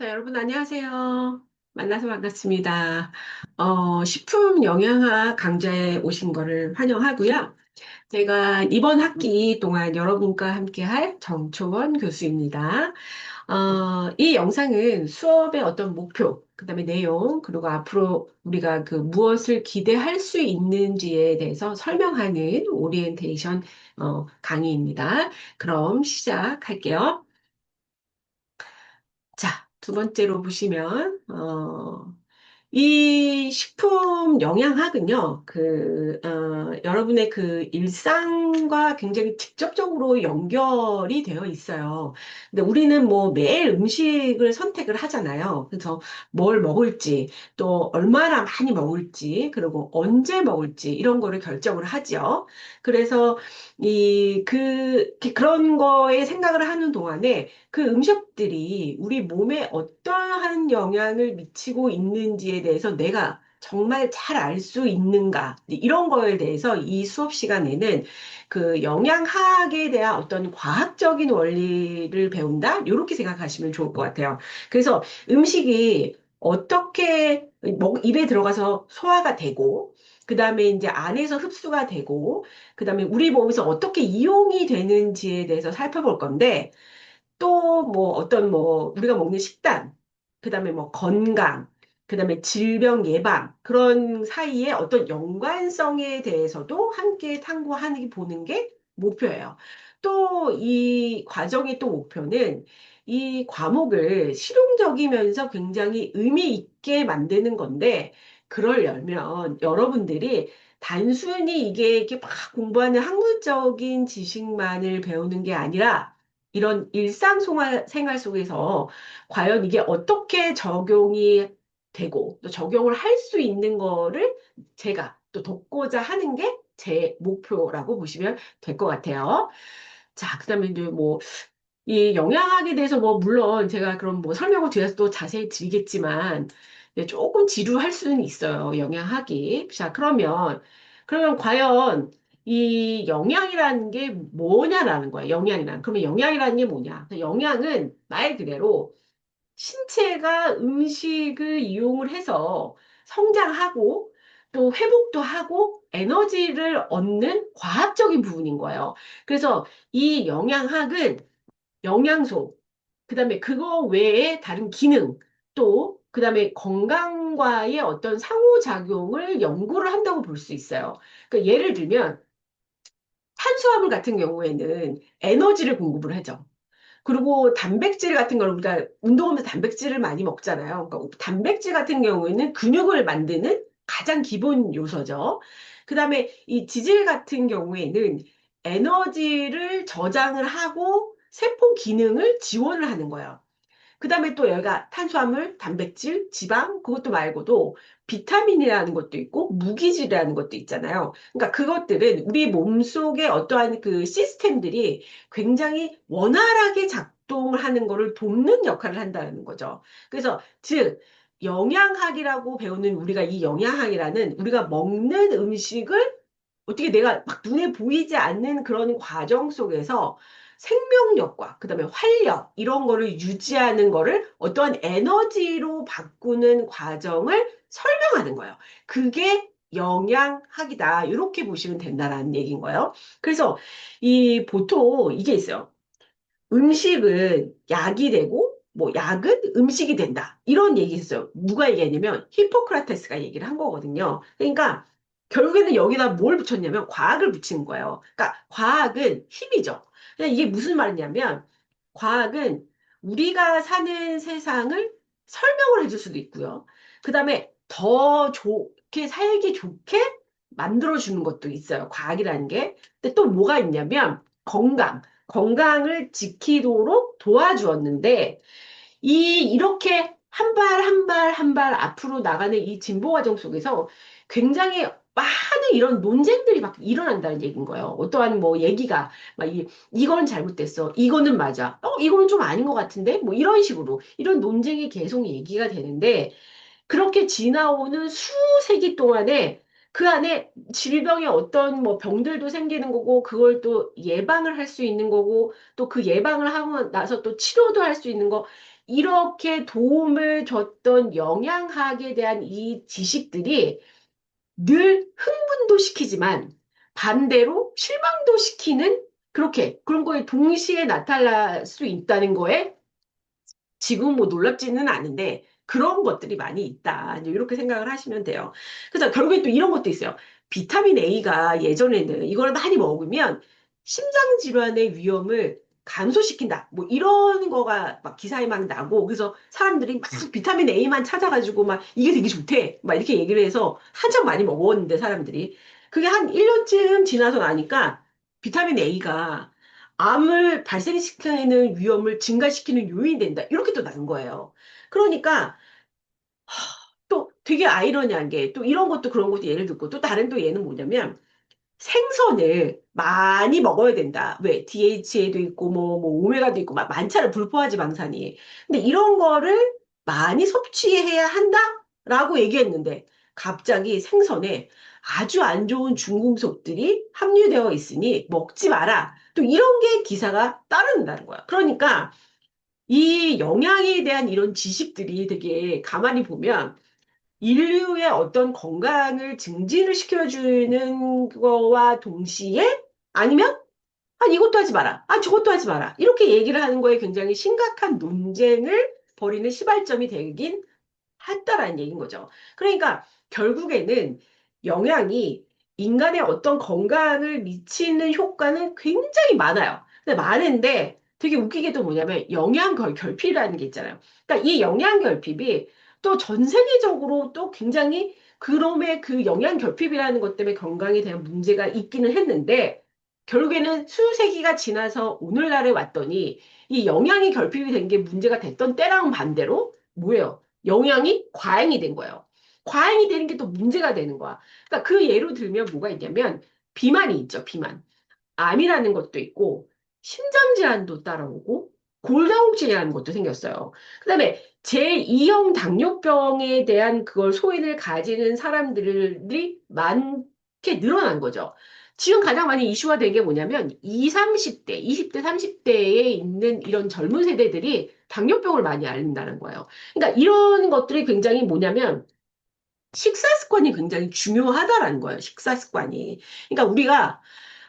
자, 여러분 안녕하세요. 만나서 반갑습니다. 식품 영양학 강좌에 오신 거를 환영하고요. 제가 이번 학기 동안 여러분과 함께할 정초원 교수입니다. 이 영상은 수업의 어떤 목표, 그다음에 내용, 그리고 앞으로 우리가 그 무엇을 기대할 수 있는지에 대해서 설명하는 오리엔테이션 강의입니다. 그럼 시작할게요. 자, 두 번째로 보시면, 이 식품 영양학은요, 여러분의 그 일상과 굉장히 직접적으로 연결이 되어 있어요. 근데 우리는 뭐 매일 음식을 선택을 하잖아요. 그래서 뭘 먹을지, 또 얼마나 많이 먹을지, 그리고 언제 먹을지, 이런 거를 결정을 하죠. 그래서 그런 거에 생각을 하는 동안에 그 음식들이 우리 몸에 어떠한 영향을 미치고 있는지에 대해서 내가 정말 잘 알 수 있는가, 이런 거에 대해서 이 수업 시간에는 그 영양학에 대한 어떤 과학적인 원리를 배운다? 이렇게 생각하시면 좋을 것 같아요. 그래서 음식이 어떻게 입에 들어가서 소화가 되고, 그 다음에 이제 안에서 흡수가 되고, 그 다음에 우리 몸에서 어떻게 이용이 되는지에 대해서 살펴볼 건데, 또 뭐 어떤 뭐 우리가 먹는 식단, 그다음에 뭐 건강, 그다음에 질병 예방 그런 사이에 어떤 연관성에 대해서도 함께 탐구하는 보는 게 목표예요. 또 이 과정의 또 목표는 이 과목을 실용적이면서 굉장히 의미 있게 만드는 건데 그러려면 여러분들이 단순히 이게 이렇게 막 공부하는 학문적인 지식만을 배우는 게 아니라 이런 생활 속에서 과연 이게 어떻게 적용이 되고 또 적용을 할 수 있는 거를 제가 또 돕고자 하는 게 제 목표라고 보시면 될 것 같아요. 자, 그다음에 이제 뭐 이 영양학에 대해서 뭐 물론 제가 그럼 뭐 설명을 뒤에서 또 자세히 드리겠지만 네, 조금 지루할 수는 있어요. 영양학이. 자, 그러면 과연 이 영양이라는 게 뭐냐라는 거예요. 영양이란. 그러면 영양이라는 게 뭐냐? 영양은 말 그대로 신체가 음식을 이용을 해서 성장하고 또 회복도 하고 에너지를 얻는 과학적인 부분인 거예요. 그래서 이 영양학은 영양소, 그다음에 그거 외에 다른 기능, 또 그다음에 건강과의 어떤 상호작용을 연구를 한다고 볼 수 있어요. 그러니까 예를 들면 탄수화물 같은 경우에는 에너지를 공급을 하죠. 그리고 단백질 같은 걸 우리가 운동하면서 단백질을 많이 먹잖아요. 그러니까 단백질 같은 경우에는 근육을 만드는 가장 기본 요소죠. 그다음에 이 지질 같은 경우에는 에너지를 저장을 하고 세포 기능을 지원을 하는 거예요. 그다음에 또 여기가 탄수화물, 단백질, 지방 그것도 말고도 비타민이라는 것도 있고 무기질이라는 것도 있잖아요. 그러니까 그것들은 우리 몸속의 어떠한 그 시스템들이 굉장히 원활하게 작동을 하는 거를 돕는 역할을 한다는 거죠. 그래서 즉 영양학이라고 배우는 우리가 이 영양학이라는 우리가 먹는 음식을 어떻게 내가 막 눈에 보이지 않는 그런 과정 속에서 생명력과 그다음에 활력 이런 거를 유지하는 거를 어떠한 에너지로 바꾸는 과정을 설명하는 거예요. 그게 영양학이다. 이렇게 보시면 된다라는 얘기인 거예요. 그래서 이 보통 이게 있어요. 음식은 약이 되고 뭐 약은 음식이 된다. 이런 얘기 있어요. 누가 얘기했냐면 히포크라테스가 얘기를 한 거거든요. 그러니까 결국에는 여기다 뭘 붙였냐면 과학을 붙인 거예요. 그러니까 과학은 힘이죠. 그냥 이게 무슨 말이냐면 과학은 우리가 사는 세상을 설명을 해줄 수도 있고요. 그다음에 더 좋게 살기 좋게 만들어주는 것도 있어요. 과학이라는 게. 근데 또 뭐가 있냐면 건강을 지키도록 도와주었는데, 이렇게 한 발 한 발 한 발 앞으로 나가는 이 진보 과정 속에서 굉장히 많은 이런 논쟁들이 막 일어난다는 얘기인 거예요. 어떠한 뭐 얘기가, 이거는 잘못됐어. 이거는 맞아. 이거는 좀 아닌 것 같은데? 뭐 이런 식으로. 이런 논쟁이 계속 얘기가 되는데, 그렇게 지나오는 수세기 동안에 그 안에 질병의 어떤 뭐 병들도 생기는 거고 그걸 또 예방을 할 수 있는 거고 또 그 예방을 하고 나서 또 치료도 할 수 있는 거 이렇게 도움을 줬던 영양학에 대한 이 지식들이 늘 흥분도 시키지만 반대로 실망도 시키는 그렇게 그런 거에 동시에 나타날 수 있다는 거에 지금 뭐 놀랍지는 않은데 그런 것들이 많이 있다. 이제 이렇게 생각을 하시면 돼요. 그래서 결국에 또 이런 것도 있어요. 비타민 A가 예전에는 이걸 많이 먹으면 심장 질환의 위험을 감소시킨다. 뭐 이런 거가 막 기사에 막 나고 그래서 사람들이 막 비타민 A만 찾아가지고 막 이게 되게 좋대. 막 이렇게 얘기를 해서 한참 많이 먹었는데 사람들이 그게 한 1년쯤 지나서 나니까 비타민 A가 암을 발생시키는 위험을 증가시키는 요인이 된다. 이렇게 또 나온 거예요. 그러니까 또 되게 아이러니한 게 또 이런 것도 그런 것도 예를 듣고 또 다른 또 얘는 뭐냐면 생선을 많이 먹어야 된다. 왜? DHA도 있고 뭐 오메가도 있고 막 많잖아요. 불포화지 방산이. 근데 이런 거를 많이 섭취해야 한다라고 얘기했는데 갑자기 생선에 아주 안 좋은 중금속들이 함유되어 있으니 먹지 마라. 또 이런 게 기사가 따른다는 거야. 그러니까 이 영양에 대한 이런 지식들이 되게 가만히 보면 인류의 어떤 건강을 증진을 시켜주는 거와 동시에 아니면 아 이것도 하지 마라. 아 저것도 하지 마라. 이렇게 얘기를 하는 거에 굉장히 심각한 논쟁을 벌이는 시발점이 되긴 했다라는 얘기인 거죠. 그러니까 결국에는 영양이 인간의 어떤 건강을 미치는 효과는 굉장히 많아요. 근데 많은데 되게 웃기게도 뭐냐면 결핍이라는 게 있잖아요. 그러니까 이 영양 결핍이 또 전 세계적으로 또 굉장히 그놈의 그 영양 결핍이라는 것 때문에 건강에 대한 문제가 있기는 했는데 결국에는 수세기가 지나서 오늘날에 왔더니 이 영양이 결핍이 된 게 문제가 됐던 때랑 반대로 뭐예요? 영양이 과잉이 된 거예요. 과잉이 되는 게 또 문제가 되는 거야. 그러니까 그 예로 들면 뭐가 있냐면 비만이 있죠, 비만. 암이라는 것도 있고 심장 질환도 따라오고 골다공증이라는 것도 생겼어요. 그다음에 제2형 당뇨병에 대한 그걸 소인을 가지는 사람들이 많게 늘어난 거죠. 지금 가장 많이 이슈가 된 게 뭐냐면 20, 30대, 20대, 30대에 있는 이런 젊은 세대들이 당뇨병을 많이 앓는다는 거예요. 그러니까 이런 것들이 굉장히 뭐냐면 식사 습관이 굉장히 중요하다라는 거예요. 식사 습관이. 그러니까 우리가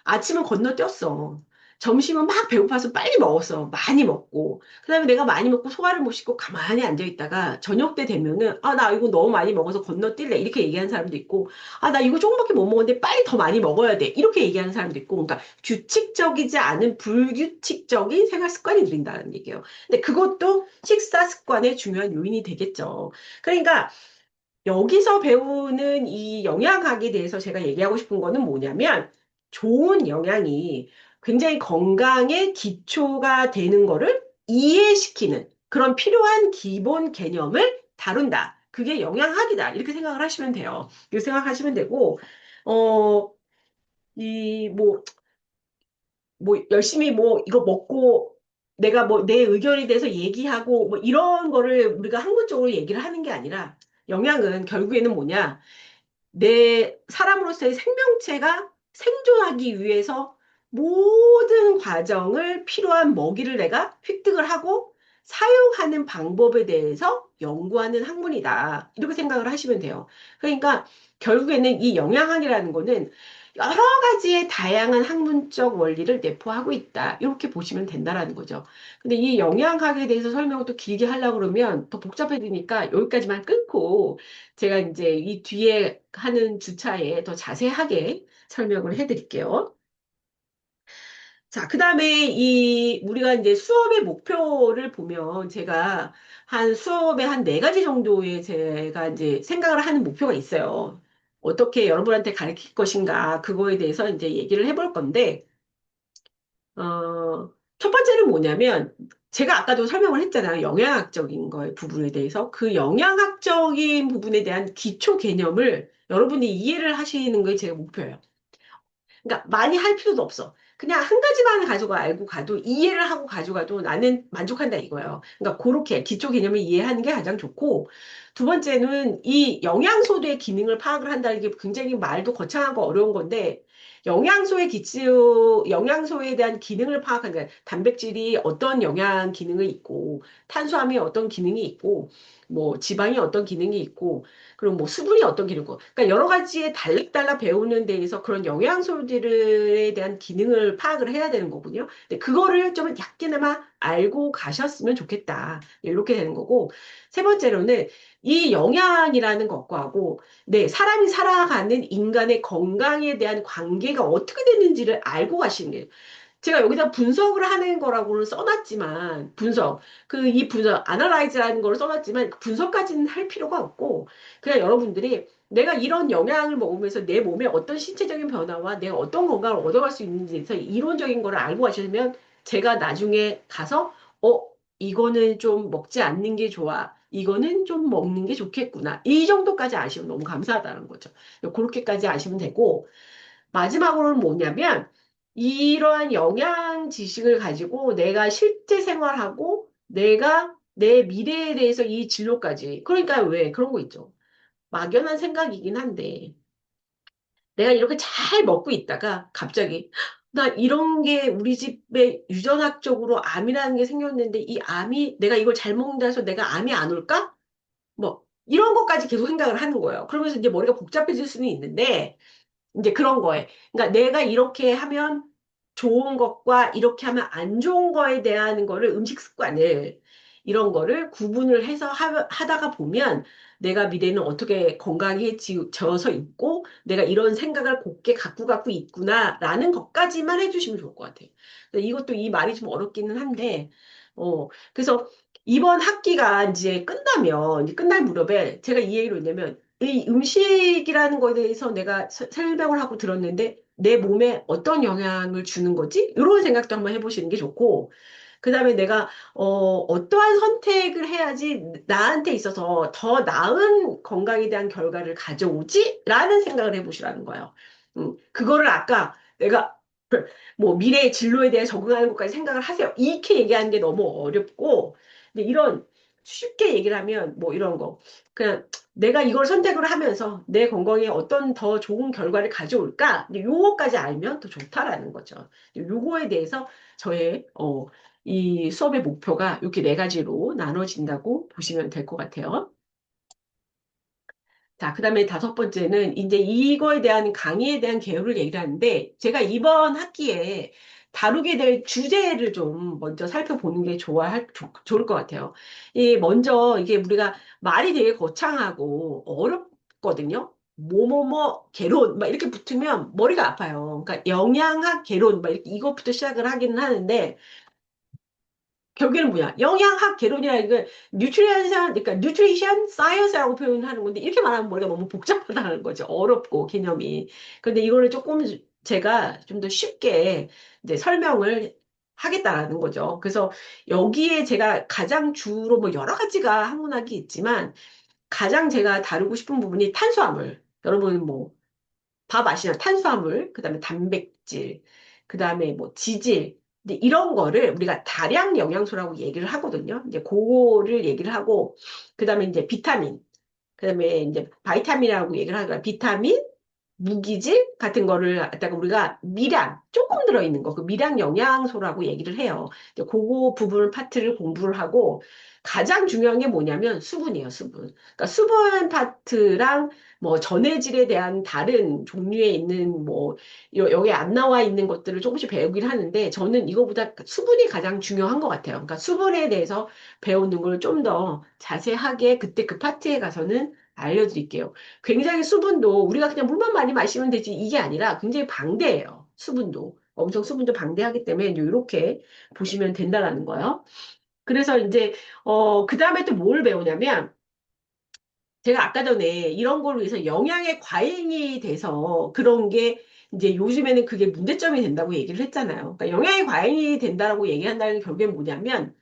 아침은 건너뛰었어. 점심은 막 배고파서 빨리 먹었어. 많이 먹고. 그다음에 내가 많이 먹고 소화를 못 시키고 가만히 앉아 있다가 저녁 때 되면은 아, 나 이거 너무 많이 먹어서 건너뛸래. 이렇게 얘기하는 사람도 있고 아, 나 이거 조금밖에 못 먹었는데 빨리 더 많이 먹어야 돼. 이렇게 얘기하는 사람도 있고 그러니까 규칙적이지 않은 불규칙적인 생활 습관이 들인다는 얘기예요. 근데 그것도 식사 습관의 중요한 요인이 되겠죠. 그러니까 여기서 배우는 이 영양학에 대해서 제가 얘기하고 싶은 거는 뭐냐면 좋은 영양이 굉장히 건강의 기초가 되는 거를 이해시키는 그런 필요한 기본 개념을 다룬다. 그게 영양학이다. 이렇게 생각을 하시면 돼요. 이렇게 생각하시면 되고, 어, 열심히 뭐 이거 먹고 내가 뭐 내 의견에 대해서 얘기하고 뭐 이런 거를 우리가 학문적으로 얘기를 하는 게 아니라 영양은 결국에는 뭐냐? 내 사람으로서의 생명체가 생존하기 위해서 모든 과정을 필요한 먹이를 내가 획득을 하고 사용하는 방법에 대해서 연구하는 학문이다. 이렇게 생각을 하시면 돼요. 그러니까 결국에는 이 영양학이라는 거는 여러 가지의 다양한 학문적 원리를 내포하고 있다. 이렇게 보시면 된다라는 거죠. 근데 이 영양학에 대해서 설명을 또 길게 하려고 그러면 더 복잡해지니까 여기까지만 끊고 제가 이제 이 뒤에 하는 주차에 더 자세하게 설명을 해드릴게요. 자, 그 다음에 우리가 이제 수업의 목표를 보면 제가 수업에 한 네 가지 정도의 제가 이제 생각을 하는 목표가 있어요. 어떻게 여러분한테 가르칠 것인가, 그거에 대해서 이제 얘기를 해볼 건데, 첫 번째는 뭐냐면, 제가 아까도 설명을 했잖아요. 영양학적인 거의 부분에 대해서. 그 영양학적인 부분에 대한 기초 개념을 여러분이 이해를 하시는 게 제 목표예요. 그러니까 많이 할 필요도 없어. 그냥 한 가지만 가지고 알고 가도 이해를 하고 가져가도 나는 만족한다 이거예요. 그러니까 그렇게 기초 개념을 이해하는 게 가장 좋고 두 번째는 이 영양소의 기능을 파악을 한다는 게 굉장히 말도 거창하고 어려운 건데 영양소에 대한 기능을 파악하는 거야. 단백질이 어떤 영양 기능이 있고, 탄수화물이 어떤 기능이 있고, 뭐 지방이 어떤 기능이 있고, 그리고 뭐 수분이 어떤 기능이 있고, 그러니까 여러 가지의 달락달락 배우는 데에서 그런 영양소들에 대한 기능을 파악을 해야 되는 거군요. 근데 그거를 좀 약게나마 알고 가셨으면 좋겠다. 이렇게 되는 거고, 세 번째로는 이 영양이라는 것과하고 네, 사람이 살아가는 인간의 건강에 대한 관계가 어떻게 되는지를 알고 가시는 게 제가 여기다 분석을 하는 거라고는 써놨지만 이 분석 아날라이즈라는 걸 써놨지만 그 분석까지는 할 필요가 없고 그냥 여러분들이 내가 이런 영양을 먹으면서 내 몸에 어떤 신체적인 변화와 내가 어떤 건강을 얻어갈 수 있는지에서 이론적인 거를 알고 가시면 제가 나중에 가서 이거는 좀 먹지 않는 게 좋아. 이거는 좀 먹는 게 좋겠구나. 이 정도까지 아시면 너무 감사하다는 거죠. 그렇게까지 아시면 되고, 마지막으로는 뭐냐면, 이러한 영양 지식을 가지고 내가 실제 생활하고 내가 내 미래에 대해서 이 진로까지. 그러니까 왜 그런 거 있죠. 막연한 생각이긴 한데, 내가 이렇게 잘 먹고 있다가 갑자기 나 이런 게 우리 집에 유전학적으로 암이라는 게 생겼는데 이 암이 내가 이걸 잘 먹는다 해서 내가 암이 안 올까? 뭐 이런 것까지 계속 생각을 하는 거예요. 그러면서 이제 머리가 복잡해질 수는 있는데 이제 그런 거에. 그러니까 내가 이렇게 하면 좋은 것과 이렇게 하면 안 좋은 거에 대한 거를 음식 습관을 이런 거를 구분을 해서 하다가 보면 내가 미래는 어떻게 건강해져서 있고 내가 이런 생각을 곱게 갖고 있구나라는 것까지만 해주시면 좋을 것 같아요. 이것도 이 말이 좀 어렵기는 한데 그래서 이번 학기가 이제 끝나면 이제 끝날 무렵에 제가 이 얘기를 했냐면 이 음식이라는 거에 대해서 내가 설명을 하고 들었는데 내 몸에 어떤 영향을 주는 거지? 이런 생각도 한번 해보시는 게 좋고 그다음에 내가 어떠한 선택을 해야지 나한테 있어서 더 나은 건강에 대한 결과를 가져오지? 라는 생각을 해보시라는 거예요. 그거를 아까 내가 뭐 미래의 진로에 대해 적응하는 것까지 생각을 하세요. 이렇게 얘기하는 게 너무 어렵고 근데 이런 쉽게 얘기를 하면 뭐 이런 거 그냥 내가 이걸 선택을 하면서 내 건강에 어떤 더 좋은 결과를 가져올까? 이제 요거까지 알면 더 좋다라는 거죠. 요거에 대해서 저의 이 수업의 목표가 이렇게 네 가지로 나눠진다고 보시면 될 것 같아요. 자, 그 다음에 다섯 번째는 이제 이거에 대한 강의에 대한 개요를 얘기를 하는데 제가 이번 학기에 다루게 될 주제를 좀 먼저 살펴보는 게 좋을 것 같아요. 먼저 이게 우리가 말이 되게 거창하고 어렵거든요. 뭐뭐뭐 개론 막 이렇게 붙으면 머리가 아파요. 그러니까 영양학 개론 막 이렇게 이것부터 시작을 하기는 하는데 결국에는 뭐야? 영양학 개론이라는 게 그러니까 뉴트리션 사이언스라고 표현하는 건데 이렇게 말하면 머리가 너무 복잡하다는 거죠. 어렵고 개념이. 근데 이거를 조금 제가 좀 더 쉽게 이제 설명을 하겠다라는 거죠. 그래서 여기에 제가 가장 주로 뭐 여러 가지가 학문학이 있지만 가장 제가 다루고 싶은 부분이 탄수화물. 여러분 뭐 밥 아시나? 탄수화물, 그다음에 단백질, 그다음에 뭐 지질. 근데 이런 거를 우리가 다량 영양소라고 얘기를 하거든요. 이제 그거를 얘기를 하고 그다음에 이제 비타민, 그다음에 이제 바이타민이라고 얘기를 하거든요. 비타민, 무기질 같은 거를 갖다가 우리가 미량 조금 들어있는 거, 그 미량 영양소라고 얘기를 해요. 이제 그거 부분 파트를 공부를 하고 가장 중요한 게 뭐냐면 수분이에요, 수분. 그러니까 수분 파트랑 뭐 전해질에 대한 다른 종류에 있는 뭐 여기 안 나와 있는 것들을 조금씩 배우긴 하는데 저는 이거보다 수분이 가장 중요한 것 같아요. 그러니까 수분에 대해서 배우는 걸 좀 더 자세하게 그때 그 파트에 가서는 알려드릴게요. 굉장히 수분도 우리가 그냥 물만 많이 마시면 되지 이게 아니라 굉장히 방대해요. 수분도. 엄청 수분도 방대하기 때문에 이렇게 보시면 된다라는 거예요. 그래서 이제 그 다음에 또 뭘 배우냐면 제가 아까 전에 이런 걸로 해서 영양의 과잉이 돼서 그런 게 이제 요즘에는 그게 문제점이 된다고 얘기를 했잖아요. 그러니까 영양의 과잉이 된다라고 얘기한다는 게 결국엔 뭐냐면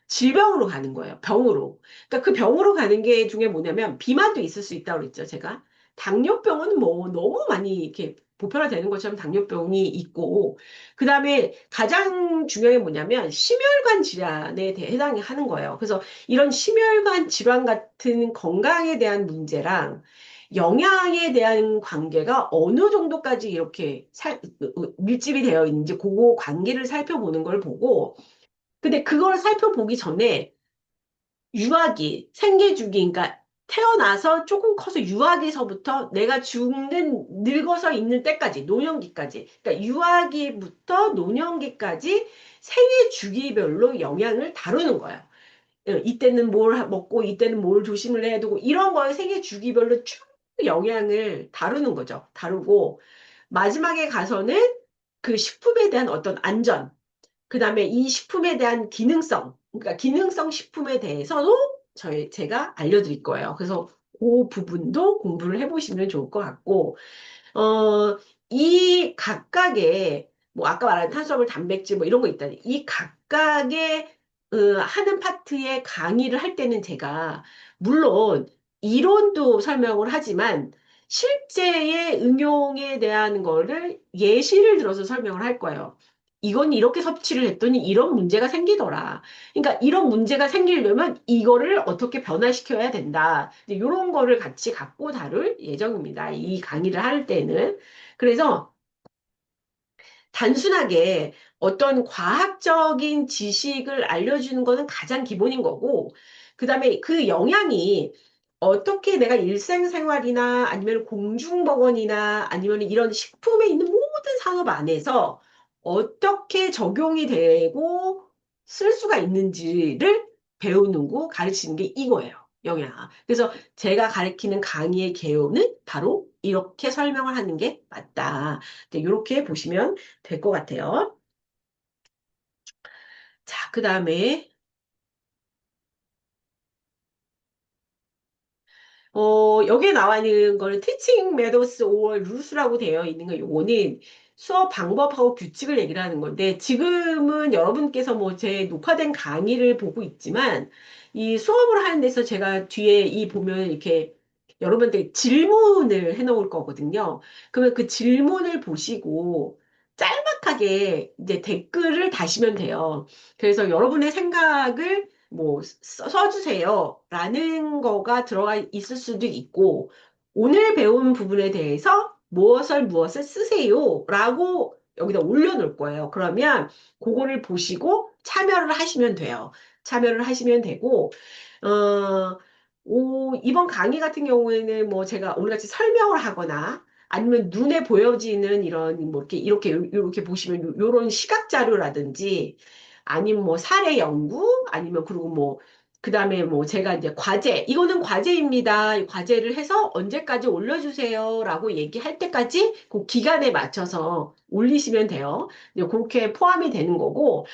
질병으로 가는 거예요. 병으로. 그러니까 그 병으로 가는 게 중에 뭐냐면 비만도 있을 수 있다고 그랬죠, 제가. 당뇨병은 뭐 너무 많이 이렇게 보편화되는 것처럼 당뇨병이 있고 그다음에 가장 중요한 게 뭐냐면 심혈관 질환에 대해 해당하는 거예요. 그래서 이런 심혈관 질환 같은 건강에 대한 문제랑 영양에 대한 관계가 어느 정도까지 이렇게 밀집이 되어 있는지 그거 관계를 살펴보는 걸 보고 근데 그걸 살펴보기 전에 유아기, 생계주기, 그러니까 태어나서 조금 커서 유아기서부터 내가 늙어서 있는 때까지, 노년기까지, 그러니까 유아기부터 노년기까지 생애 주기별로 영양을 다루는 거예요. 이때는 뭘 먹고, 이때는 뭘 조심을 해야 되고, 이런 거에 생애 주기별로 쭉 영양을 다루는 거죠. 다루고, 마지막에 가서는 그 식품에 대한 어떤 안전, 그 다음에 이 식품에 대한 기능성, 그러니까 기능성 식품에 대해서도 제가 알려드릴 거예요. 그래서 그 부분도 공부를 해보시면 좋을 것 같고, 어, 이 각각의, 뭐, 아까 말한 탄수화물, 단백질, 뭐, 이런 거 있다니. 이 각각의, 하는 파트의 강의를 할 때는 제가, 물론, 이론도 설명을 하지만, 실제의 응용에 대한 거를 예시를 들어서 설명을 할 거예요. 이건 이렇게 섭취를 했더니 이런 문제가 생기더라. 그러니까 이런 문제가 생기려면 이거를 어떻게 변화시켜야 된다. 이런 거를 같이 갖고 다룰 예정입니다. 이 강의를 할 때는. 그래서 단순하게 어떤 과학적인 지식을 알려주는 거는 가장 기본인 거고, 그 다음에 그 영향이 어떻게 내가 일생생활이나 아니면 공중보건이나 아니면 이런 식품에 있는 모든 산업 안에서 어떻게 적용이 되고 쓸 수가 있는지를 배우는 거, 가르치는 게 이거예요. 영양. 그래서 제가 가르치는 강의의 개요는 바로 이렇게 설명을 하는 게 맞다. 이렇게 보시면 될 것 같아요. 자, 그 다음에, 여기에 나와 있는 거는 teaching methods or rules라고 되어 있는 거, 요거는 수업 방법하고 규칙을 얘기를 하는 건데, 지금은 여러분께서 뭐 제 녹화된 강의를 보고 있지만, 이 수업을 하는 데서 제가 뒤에 이 보면 이렇게 여러분들 질문을 해놓을 거거든요. 그러면 그 질문을 보시고, 짤막하게 이제 댓글을 다시면 돼요. 그래서 여러분의 생각을 뭐 써주세요. 라는 거가 들어가 있을 수도 있고, 오늘 배운 부분에 대해서 무엇을 쓰세요. 라고 여기다 올려놓을 거예요. 그러면 그거를 보시고 참여를 하시면 돼요. 참여를 하시면 되고, 어, 이번 강의 같은 경우에는 뭐 제가 오늘같이 설명을 하거나 아니면 눈에 보여지는 이런 뭐 이렇게 보시면 요런 시각 자료라든지 아니면 뭐 사례 연구 아니면 그리고 뭐 그다음에 뭐 제가 이제 과제 이거는 과제입니다. 이 과제를 해서 언제까지 올려주세요라고 얘기할 때까지 그 기간에 맞춰서 올리시면 돼요. 이제 그렇게 포함이 되는 거고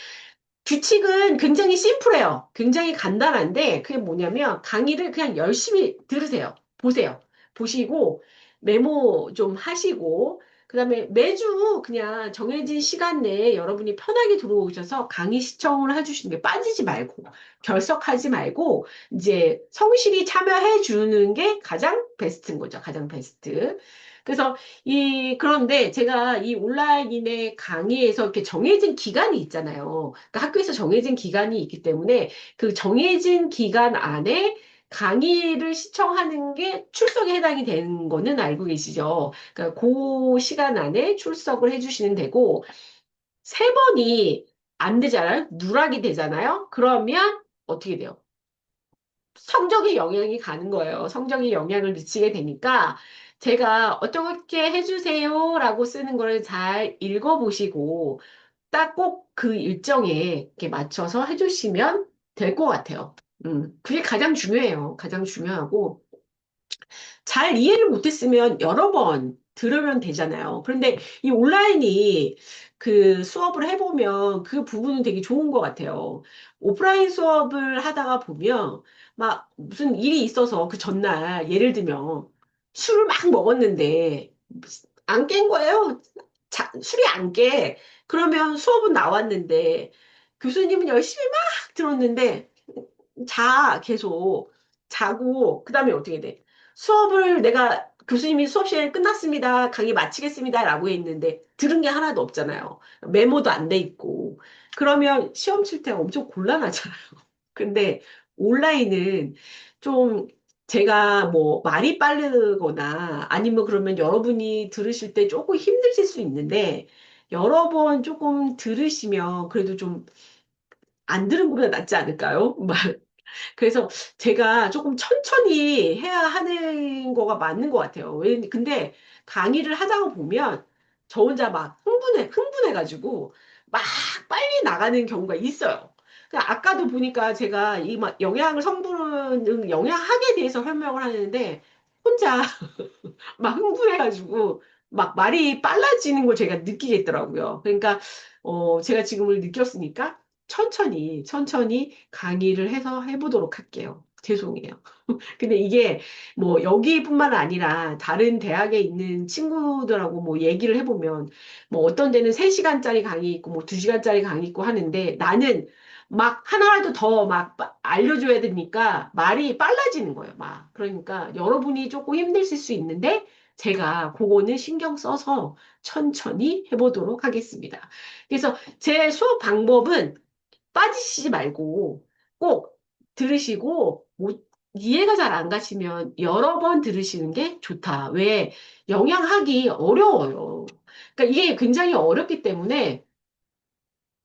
규칙은 굉장히 심플해요. 굉장히 간단한데 그게 뭐냐면 강의를 그냥 열심히 들으세요. 보세요. 보시고 메모 좀 하시고 그다음에 매주 그냥 정해진 시간 내에 여러분이 편하게 들어오셔서 강의 시청을 해주시는 게 빠지지 말고 결석하지 말고 이제 성실히 참여해 주는 게 가장 베스트인 거죠. 가장 베스트. 그래서 그런데 제가 이 온라인의 강의에서 이렇게 정해진 기간이 있잖아요. 그러니까 학교에서 정해진 기간이 있기 때문에 그 정해진 기간 안에 강의를 시청하는 게 출석에 해당이 되는 거는 알고 계시죠? 그러니까 그 시간 안에 출석을 해주시면 되고, 세 번이 안 되잖아요? 누락이 되잖아요? 그러면 어떻게 돼요? 성적에 영향이 가는 거예요. 성적에 영향을 미치게 되니까 제가 어떻게 해주세요라고 쓰는 거를 잘 읽어보시고 딱 꼭 그 일정에 이렇게 맞춰서 해주시면 될 것 같아요. 그게 가장 중요해요. 가장 중요하고 잘 이해를 못했으면 여러 번 들으면 되잖아요. 그런데 이 온라인이 그 수업을 해보면 그 부분은 되게 좋은 것 같아요. 오프라인 수업을 하다가 보면 막 무슨 일이 있어서 그 전날 예를 들면 술을 막 먹었는데 안 깬 거예요. 술이 안 깨. 그러면 수업은 나왔는데 교수님은 열심히 막 들었는데 계속 자고 그다음에 어떻게 돼? 수업을 내가 교수님이 수업 시간이 끝났습니다. 강의 마치겠습니다라고 했는데 들은 게 하나도 없잖아요. 메모도 안 돼 있고. 그러면 시험 칠 때 엄청 곤란하잖아요. 근데 온라인은 좀 제가 뭐 말이 빠르거나 아니면 그러면 여러분이 들으실 때 조금 힘드실 수 있는데 여러 번 조금 들으시면 그래도 좀 안 들은 것보다 낫지 않을까요? 그래서 제가 조금 천천히 해야 하는 거가 맞는 것 같아요. 근데 강의를 하다가 보면 저 혼자 막 흥분해가지고 막 빨리 나가는 경우가 있어요. 아까도 보니까 제가 이 막 영양학에 대해서 설명을 하는데 혼자 막 흥분해가지고 막 말이 빨라지는 걸 제가 느끼겠더라고요. 그러니까 제가 지금을 느꼈으니까 천천히 강의를 해서 해보도록 할게요. 죄송해요. 근데 이게 뭐 여기뿐만 아니라 다른 대학에 있는 친구들하고 뭐 얘기를 해보면 뭐 어떤 데는 3시간짜리 강의 있고 뭐 2시간짜리 강의 있고 하는데 나는 막 하나라도 더 막 알려줘야 되니까 말이 빨라지는 거예요. 막. 그러니까 여러분이 조금 힘드실 수 있는데 제가 그거는 신경 써서 천천히 해보도록 하겠습니다. 그래서 제 수업 방법은 빠지시지 말고 꼭 들으시고 이해가 잘 안 가시면 여러 번 들으시는 게 좋다. 왜? 영양학이 어려워요. 그러니까 이게 굉장히 어렵기 때문에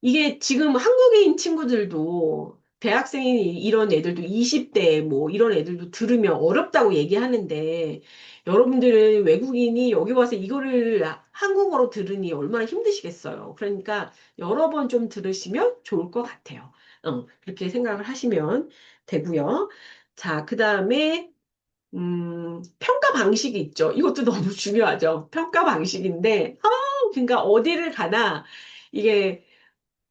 이게 지금 한국인 친구들도 대학생인 이런 애들도 20대 뭐 이런 애들도 들으면 어렵다고 얘기하는데 여러분들은 외국인이 여기 와서 이거를 한국어로 들으니 얼마나 힘드시겠어요. 그러니까 여러 번 좀 들으시면 좋을 것 같아요. 그렇게 생각을 하시면 되고요. 자, 그다음에 평가 방식이 있죠. 이것도 너무 중요하죠. 평가 방식인데, 그러니까 어디를 가나 이게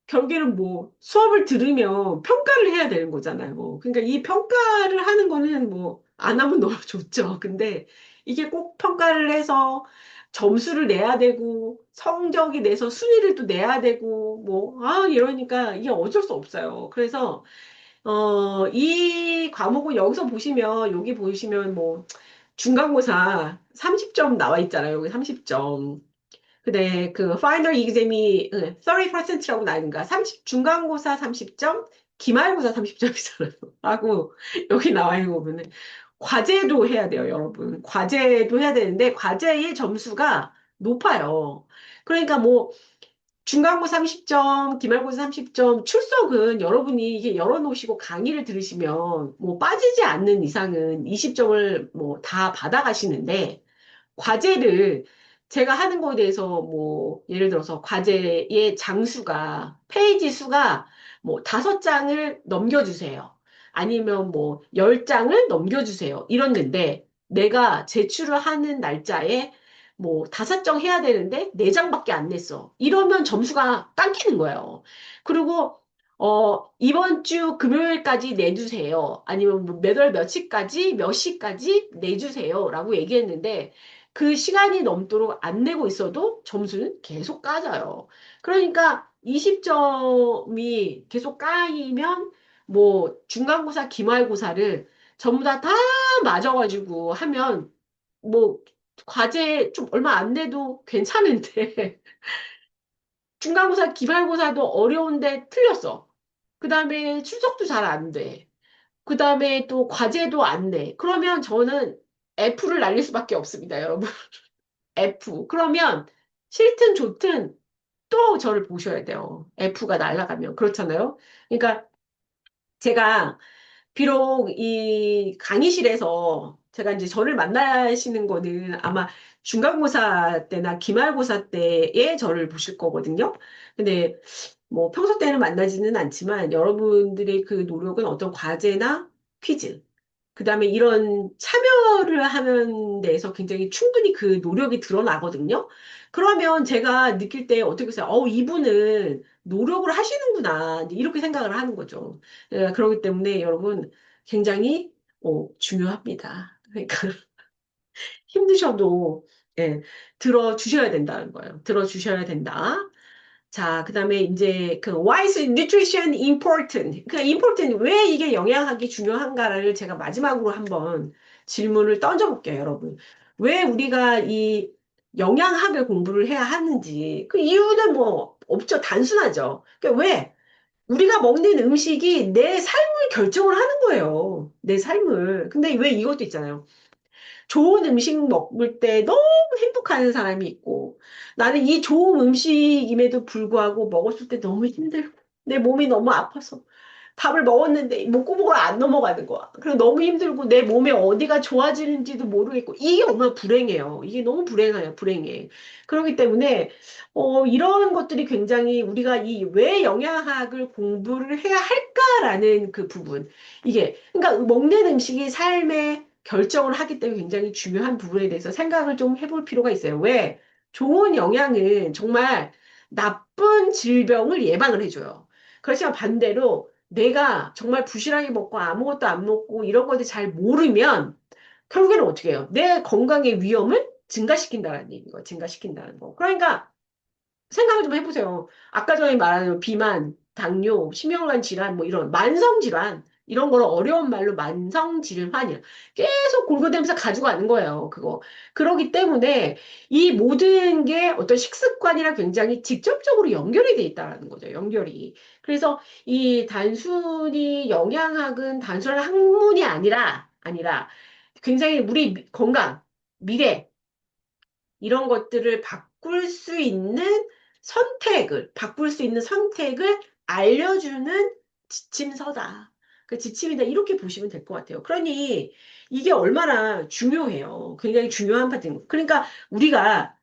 결국에는 뭐 수업을 들으면 평가를 해야 되는 거잖아요. 그러니까 이 평가를 하는 거는 뭐 안 하면 너무 좋죠. 근데 이게 꼭 평가를 해서 점수를 내야 되고 성적이 내서 순위를 또 내야 되고 이러니까 이게 어쩔 수 없어요. 그래서 이 과목은 여기서 보시면 여기 보시면 뭐 중간고사 30점 나와 있잖아요. 여기 30점. 근데 그 파이널 exam이 30%라고 나니까 30 중간고사 30점, 기말고사 30점이잖아요. 하고 여기 나와 있는 거 보면은 과제도 해야 돼요, 여러분. 과제도 해야 되는데 과제의 점수가 높아요. 그러니까 뭐 중간고사 30점, 기말고사 30점, 출석은 여러분이 이게 열어놓으시고 강의를 들으시면 뭐 빠지지 않는 이상은 20점을 뭐 다 받아가시는데 과제를 제가 하는 거에 대해서 뭐 예를 들어서 과제의 장수가 페이지 수가 뭐 5장을 넘겨주세요. 아니면 뭐 10장을 넘겨주세요. 이랬는데 내가 제출을 하는 날짜에 뭐 5장 해야 되는데 4장밖에 안 냈어. 이러면 점수가 깎이는 거예요. 그리고 이번 주 금요일까지 내주세요. 아니면 뭐 몇월 며칠까지, 몇 시까지 내주세요. 라고 얘기했는데, 그 시간이 넘도록 안 내고 있어도 점수는 계속 까져요. 그러니까 20점이 계속 까이면, 뭐, 중간고사, 기말고사를 전부 다 맞아가지고 하면, 뭐, 과제 좀 얼마 안 내도 괜찮은데, 중간고사, 기말고사도 어려운데 틀렸어. 그 다음에 출석도 잘 안 돼. 그 다음에 또 과제도 안 내. 그러면 저는 F를 날릴 수밖에 없습니다, 여러분. F. 그러면 싫든 좋든 또 저를 보셔야 돼요. F가 날아가면. 그렇잖아요. 그러니까 제가 비록 이 강의실에서 제가 이제 저를 만나시는 거는 아마 중간고사 때나 기말고사 때에 저를 보실 거거든요. 근데 뭐 평소 때는 만나지는 않지만 여러분들의 그 노력은 어떤 과제나 퀴즈, 그다음에 이런 참여를 하는 데에서 굉장히 충분히 그 노력이 드러나거든요. 그러면 제가 느낄 때 어떻게 해요? 이분은 노력을 하시는구나. 이제 이렇게 생각을 하는 거죠. 그렇기 때문에 여러분 굉장히 중요합니다. 그러니까 힘드셔도 예, 들어주셔야 된다는 거예요. 들어주셔야 된다. 자, 그다음에 이제 그 why is nutrition important? 그 important 왜 이게 영양학이 중요한가를 제가 마지막으로 한번 질문을 던져볼게요, 여러분. 왜 우리가 이 영양학을 공부를 해야 하는지 그 이유는 뭐 없죠, 단순하죠. 왜? 우리가 먹는 음식이 내 삶을 결정을 하는 거예요. 내 삶을. 근데 왜 이것도 있잖아요. 좋은 음식 먹을 때 너무 행복한 사람이 있고, 나는 이 좋은 음식임에도 불구하고 먹었을 때 너무 힘들고, 내 몸이 너무 아파서, 밥을 먹었는데 목구멍을 안 넘어가는 거야. 그리고 너무 힘들고, 내 몸에 어디가 좋아지는지도 모르겠고, 이게 얼마나 불행해요. 이게 너무 불행해요, 불행해. 그렇기 때문에, 이런 것들이 굉장히 우리가 이 왜 영양학을 공부를 해야 할까라는 그 부분. 이게, 그러니까 먹는 음식이 삶의 결정을 하기 때문에 굉장히 중요한 부분에 대해서 생각을 좀 해볼 필요가 있어요. 왜? 좋은 영양은 정말 나쁜 질병을 예방을 해줘요. 그렇지만 반대로 내가 정말 부실하게 먹고 아무것도 안 먹고 이런 것들 잘 모르면 결국에는 어떻게 해요? 내 건강의 위험을 증가시킨다는 얘기인 거, 증가시킨다는 거. 그러니까 생각을 좀 해보세요. 아까 전에 말한 비만, 당뇨, 심혈관 질환, 뭐 이런 만성 질환, 이런 거를 어려운 말로 만성 질환이야. 계속 골고대면서 가지고 가는 거예요, 그거. 그러기 때문에 이 모든 게 어떤 식습관이랑 굉장히 직접적으로 연결이 돼 있다는 거죠, 연결이. 그래서 이 단순히 영양학은 단순한 학문이 아니라 굉장히 우리 건강, 미래, 이런 것들을 바꿀 수 있는 선택을 알려주는 지침서다. 그 지침이다. 이렇게 보시면 될 것 같아요. 그러니 이게 얼마나 중요해요. 굉장히 중요한 파트인 그러니까 우리가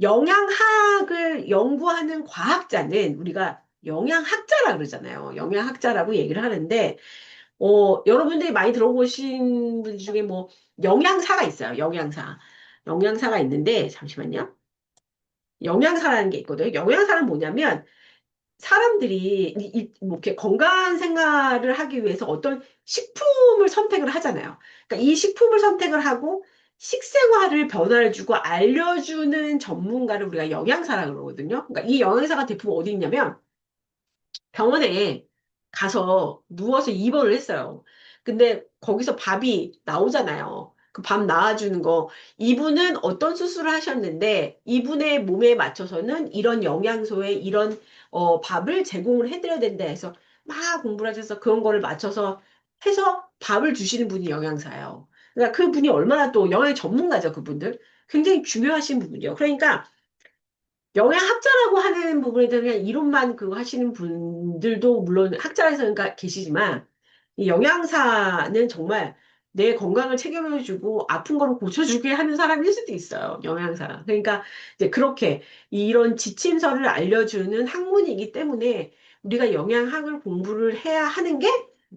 영양학을 연구하는 과학자는 우리가 영양학자라 그러잖아요. 영양학자라고 얘기를 하는데, 여러분들이 많이 들어보신 분 중에 뭐, 영양사가 있어요. 영양사. 영양사가 있는데, 잠시만요. 영양사라는 게 있거든요. 영양사는 뭐냐면 사람들이 뭐 이렇게 건강한 생활을 하기 위해서 어떤 식품을 선택을 하잖아요. 그러니까 이 식품을 선택을 하고 식생활을 변화를 주고 알려주는 전문가를 우리가 영양사라고 그러거든요. 그러니까 이 영양사가 대부분 어디 있냐면 병원에 가서 누워서 입원을 했어요. 근데 거기서 밥이 나오잖아요. 그 밥 나와주는 거. 이분은 어떤 수술을 하셨는데, 이분의 몸에 맞춰서는 이런 영양소에 이런 밥을 제공을 해드려야 된다 해서 막 공부를 하셔서 그런 거를 맞춰서 해서 밥을 주시는 분이 영양사예요. 그러니까 그분이 얼마나 또 영양 전문가죠, 그분들. 굉장히 중요하신 부분이요. 그러니까 영양학자라고 하는 부분에 대한 그냥 이론만 그거 하시는 분들도 물론 학자에서 그러니까 계시지만 이 영양사는 정말 내 건강을 책임져주고 아픈 거를 고쳐주게 하는 사람일 수도 있어요. 영양사. 그러니까 이제 그렇게 이런 지침서를 알려주는 학문이기 때문에 우리가 영양학을 공부를 해야 하는 게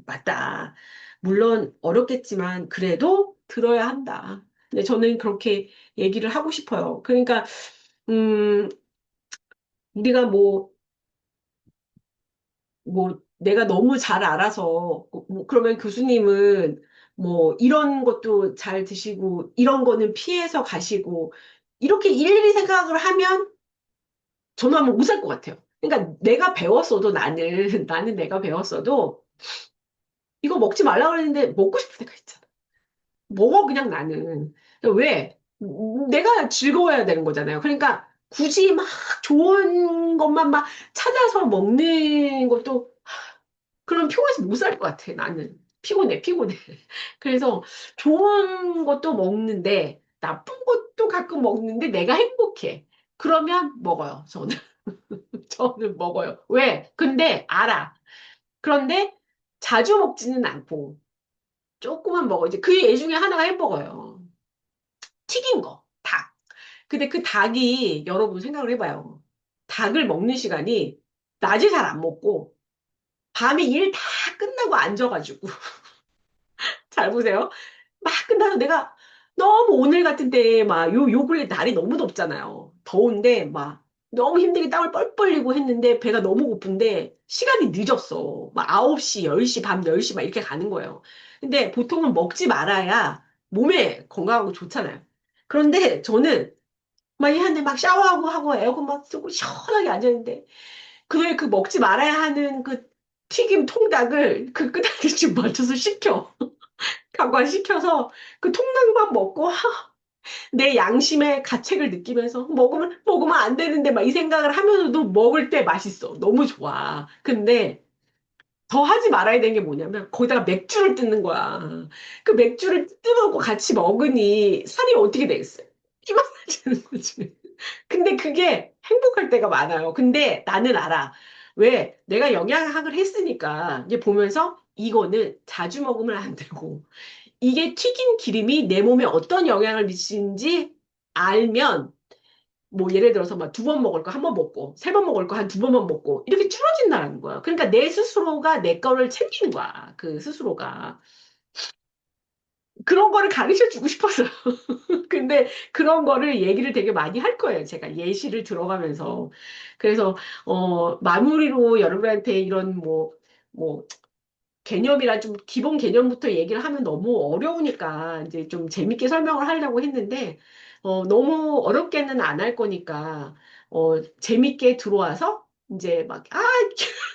맞다. 물론 어렵겠지만 그래도 들어야 한다. 근데 저는 그렇게 얘기를 하고 싶어요. 그러니까 음, 우리가 내가 너무 잘 알아서, 그러면 교수님은 뭐, 이런 것도 잘 드시고, 이런 거는 피해서 가시고, 이렇게 일일이 생각을 하면 저는 한번 못 살 것 같아요. 그러니까 내가 배웠어도 나는 내가 배웠어도, 이거 먹지 말라 그랬는데 먹고 싶을 때가 있잖아. 먹어, 그냥 나는. 왜? 내가 즐거워야 되는 거잖아요. 그러니까 굳이 막 좋은 것만 막 찾아서 먹는 것도 그럼 피곤해서 못 살 것 같아, 나는. 피곤해. 그래서 좋은 것도 먹는데, 나쁜 것도 가끔 먹는데 내가 행복해. 그러면 먹어요, 저는. 저는 먹어요. 왜? 근데 알아. 그런데 자주 먹지는 않고, 조금만 먹어. 이제 그 애 중에 하나가 햄버거예요. 튀긴 거, 닭. 근데 그 닭이, 여러분 생각을 해봐요. 닭을 먹는 시간이 낮에 잘 안 먹고, 밤에 일 다 끝나고 앉아가지고, 잘 보세요. 막 끝나서 내가 너무 오늘 같은 때에 막 요 근래 날이 너무 덥잖아요. 더운데 막 너무 힘들게 땀을 뻘뻘 흘리고 했는데 배가 너무 고픈데 시간이 늦었어. 막 9시, 10시, 밤 10시 막 이렇게 가는 거예요. 근데 보통은 먹지 말아야 몸에 건강하고 좋잖아요. 그런데 저는 막 이한데 막 샤워하고 하고 에어컨 막 쓰고 시원하게 앉았는데 그 먹지 말아야 하는 그 튀김 통닭을 그 끄덕이쯤 맞춰서 시켜. 간과시켜서 그 통닭만 먹고 내 양심의 가책을 느끼면서 먹으면 안 되는데 막 이 생각을 하면서도 먹을 때 맛있어. 너무 좋아. 근데 더 하지 말아야 되는 게 뭐냐면 거기다가 맥주를 뜯는 거야. 그 맥주를 뜯어놓고 같이 먹으니 살이 어떻게 되겠어요? 이만해지는 거지. 근데 그게 행복할 때가 많아요. 근데 나는 알아. 왜? 내가 영양학을 했으니까 이제 보면서 이거는 자주 먹으면 안 되고 이게 튀긴 기름이 내 몸에 어떤 영향을 미치는지 알면 뭐 예를 들어서 막 두 번 먹을 거 한 번 먹고 세 번 먹을 거 한 두 번만 먹고 이렇게 줄어진다는 거야. 그러니까 내 스스로가 내 거를 챙기는 거야. 그 스스로가. 그런 거를 가르쳐 주고 싶어서. 근데 그런 거를 얘기를 되게 많이 할 거예요. 제가 예시를 들어가면서. 그래서 마무리로 여러분한테 이런 뭐 개념이라 좀 기본 개념부터 얘기를 하면 너무 어려우니까 이제 좀 재밌게 설명을 하려고 했는데 너무 어렵게는 안 할 거니까 재밌게 들어와서 이제 막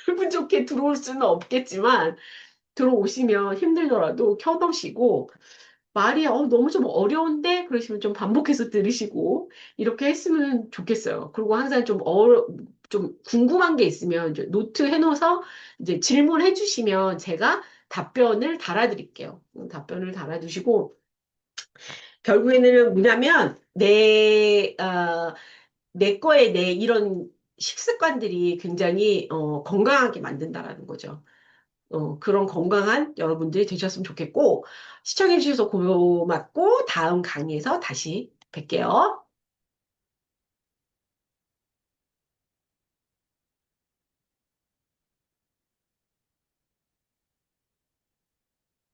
기분 좋게 들어올 수는 없겠지만 들어오시면 힘들더라도 켜놓으시고 말이 너무 좀 어려운데 그러시면 좀 반복해서 들으시고 이렇게 했으면 좋겠어요. 그리고 항상 좀 궁금한 게 있으면 이제 노트 해놓아서 이제 질문해 주시면 제가 답변을 달아드릴게요. 답변을 달아주시고 결국에는 뭐냐면 내 거에 내 이런 식습관들이 굉장히 건강하게 만든다라는 거죠. 그런 건강한 여러분들이 되셨으면 좋겠고, 시청해주셔서 고맙고, 다음 강의에서 다시 뵐게요.